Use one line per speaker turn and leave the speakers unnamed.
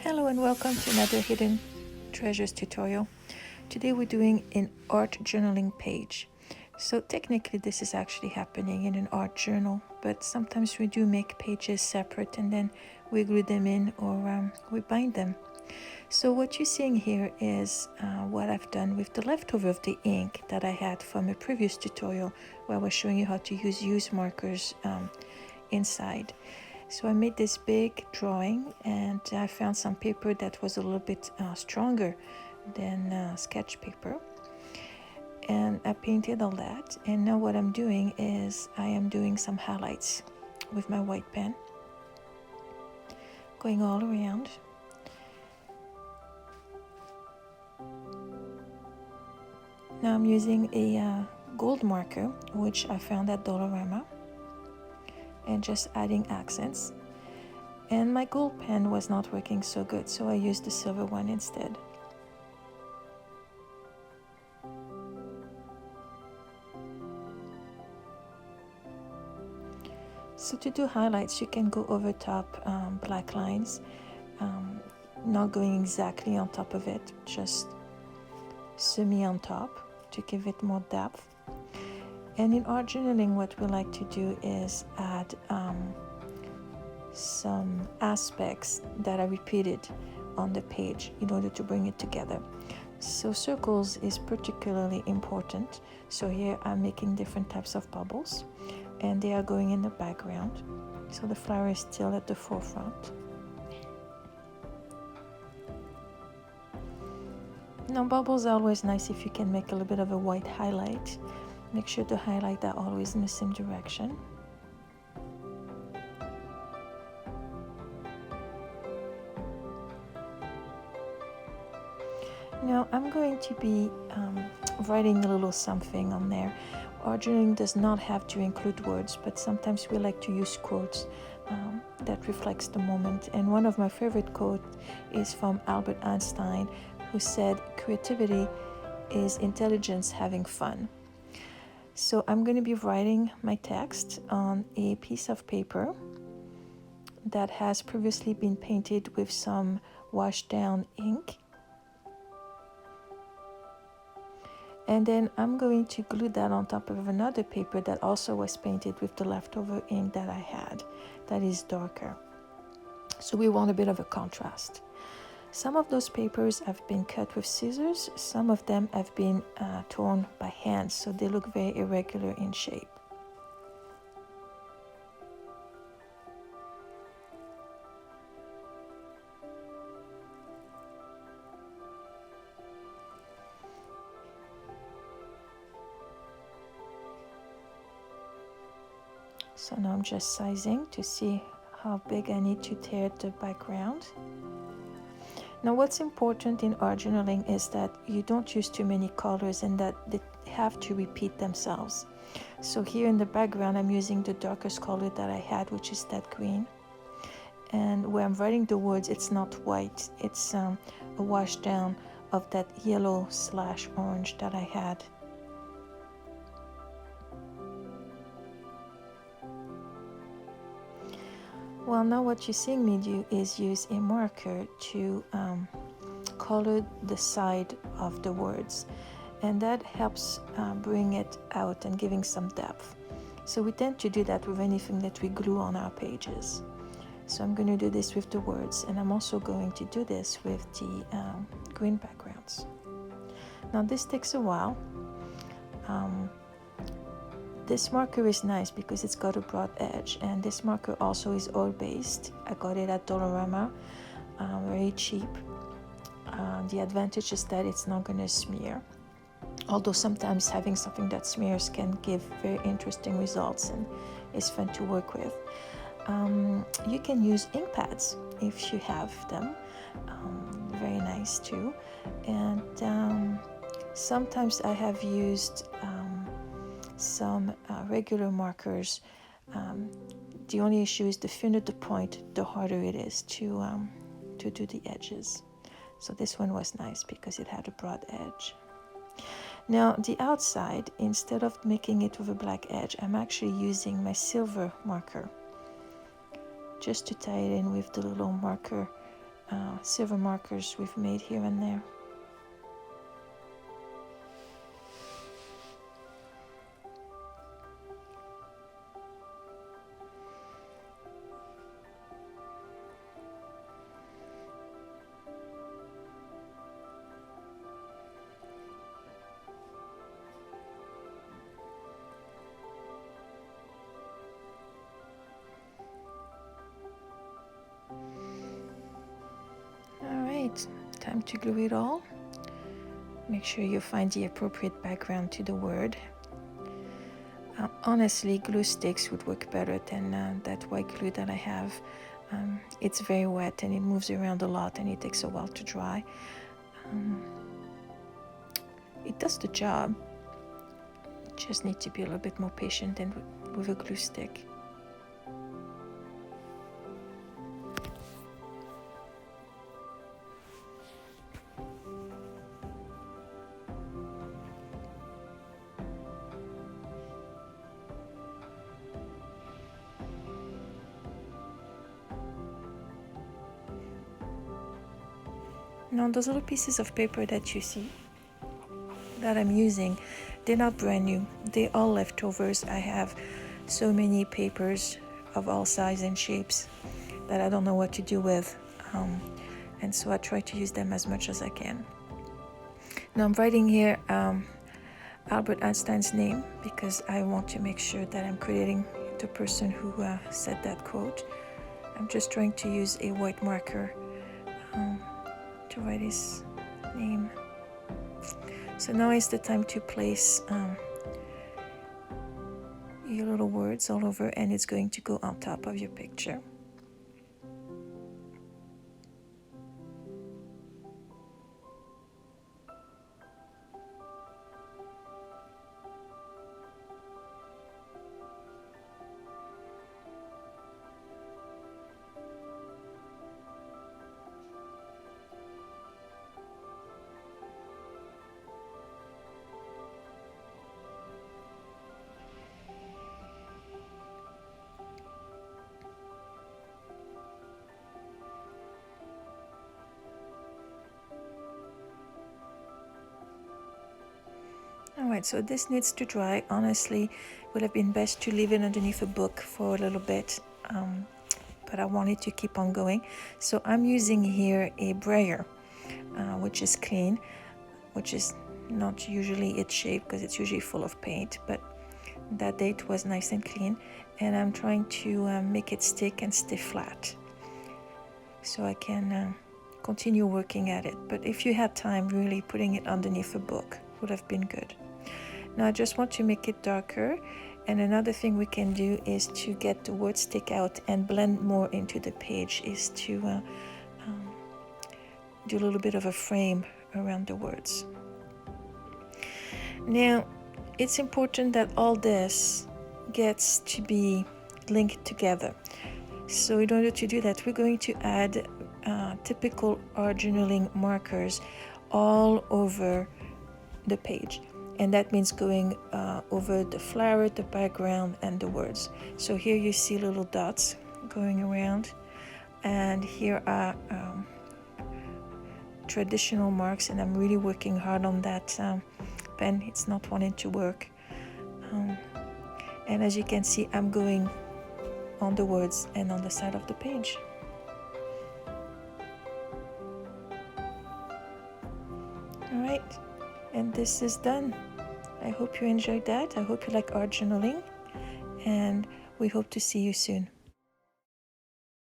Hello and welcome to another Hidden Treasures tutorial. Today we're doing an art journaling page. So technically this is actually happening in an art journal, but sometimes we do make pages separate and then we glue them in or we bind them. So what you're seeing here is what I've done with the leftover of the ink that I had from a previous tutorial where I was showing you how to use markers inside. So I made this big drawing and I found some paper that was a little bit stronger than sketch paper. And I painted all that. And now what I'm doing is I am doing some highlights with my white pen. Going all around. Now I'm using a gold marker, which I found at Dollarama. And just adding accents. And my gold pen was not working so good, so I used the silver one instead. So to do highlights, you can go over top black lines, not going exactly on top of it, just semi on top to give it more depth. And in art journaling, what we like to do is add some aspects that are repeated on the page in order to bring it together. So circles is particularly important. So here I'm making different types of bubbles and they are going in the background. So the flower is still at the forefront. Now bubbles are always nice if you can make a little bit of a white highlight. Make sure the highlight are always in the same direction. Now I'm going to be writing a little something on there. Art journaling does not have to include words, but sometimes we like to use quotes that reflects the moment. And one of my favorite quotes is from Albert Einstein, who said, "Creativity is intelligence having fun." So I'm going to be writing my text on a piece of paper that has previously been painted with some washed down ink. And then I'm going to glue that on top of another paper that also was painted with the leftover ink that I had, that is darker. So we want a bit of a contrast. Some of those papers have been cut with scissors, some of them have been torn by hand, so they look very irregular in shape. So now I'm just sizing to see how big I need to tear the background. Now what's important in art journaling is that you don't use too many colors and that they have to repeat themselves. So here in the background I'm using the darkest color that I had, which is that green. And where I'm writing the words, it's not white, it's a wash down of that yellow/orange that I had. Well, now what you're seeing me do is use a marker to color the side of the words, and that helps bring it out and giving some depth. So we tend to do that with anything that we glue on our pages. So I'm going to do this with the words, and I'm also going to do this with the green backgrounds. Now this takes a while. This marker is nice because it's got a broad edge, and this marker also is oil-based. I got it at Dollarama, very cheap. The advantage is that it's not going to smear, although sometimes having something that smears can give very interesting results and is fun to work with. You can use ink pads if you have them, very nice too. And sometimes I have used some regular markers. The only issue is the thinner the point, the harder it is to do the edges. So this one was nice because it had a broad edge. Now the outside, instead of making it with a black edge, I'm actually using my silver marker just to tie it in with the little marker silver markers we've made here and there. Alright, time to glue it all. Make sure you find the appropriate background to the word. Honestly, glue sticks would work better than that white glue that I have. It's very wet and it moves around a lot and it takes a while to dry. It does the job. Just need to be a little bit more patient than with a glue stick. Now those little pieces of paper that you see that I'm using, they're not brand new. They're all leftovers. I have so many papers of all sizes and shapes that I don't know what to do with. And so I try to use them as much as I can. Now I'm writing here Albert Einstein's name because I want to make sure that I'm crediting the person who said that quote. I'm just trying to use a white marker to write his name. So now is the time to place your little words all over, and it's going to go on top of your picture. Alright, so this needs to dry. Honestly, it would have been best to leave it underneath a book for a little bit, but I wanted to keep on going. So I'm using here a brayer, which is clean, which is not usually its shape because it's usually full of paint, but that day it was nice and clean. And I'm trying to make it stick and stay flat so I can continue working at it. But if you had time, really putting it underneath a book would have been good. Now I just want to make it darker, and another thing we can do is to get the word stick out and blend more into the page, is to do a little bit of a frame around the words. Now it's important that all this gets to be linked together. So in order to do that, we're going to add typical art journaling markers all over the page. And that means going over the flower, the background, and the words. So here you see little dots going around, and here are traditional marks, and I'm really working hard on that pen. It's not wanting to work. And as you can see, I'm going on the words and on the side of the page. All right, and this is done. I hope you enjoyed that. I hope you like art journaling, and we hope to see you soon.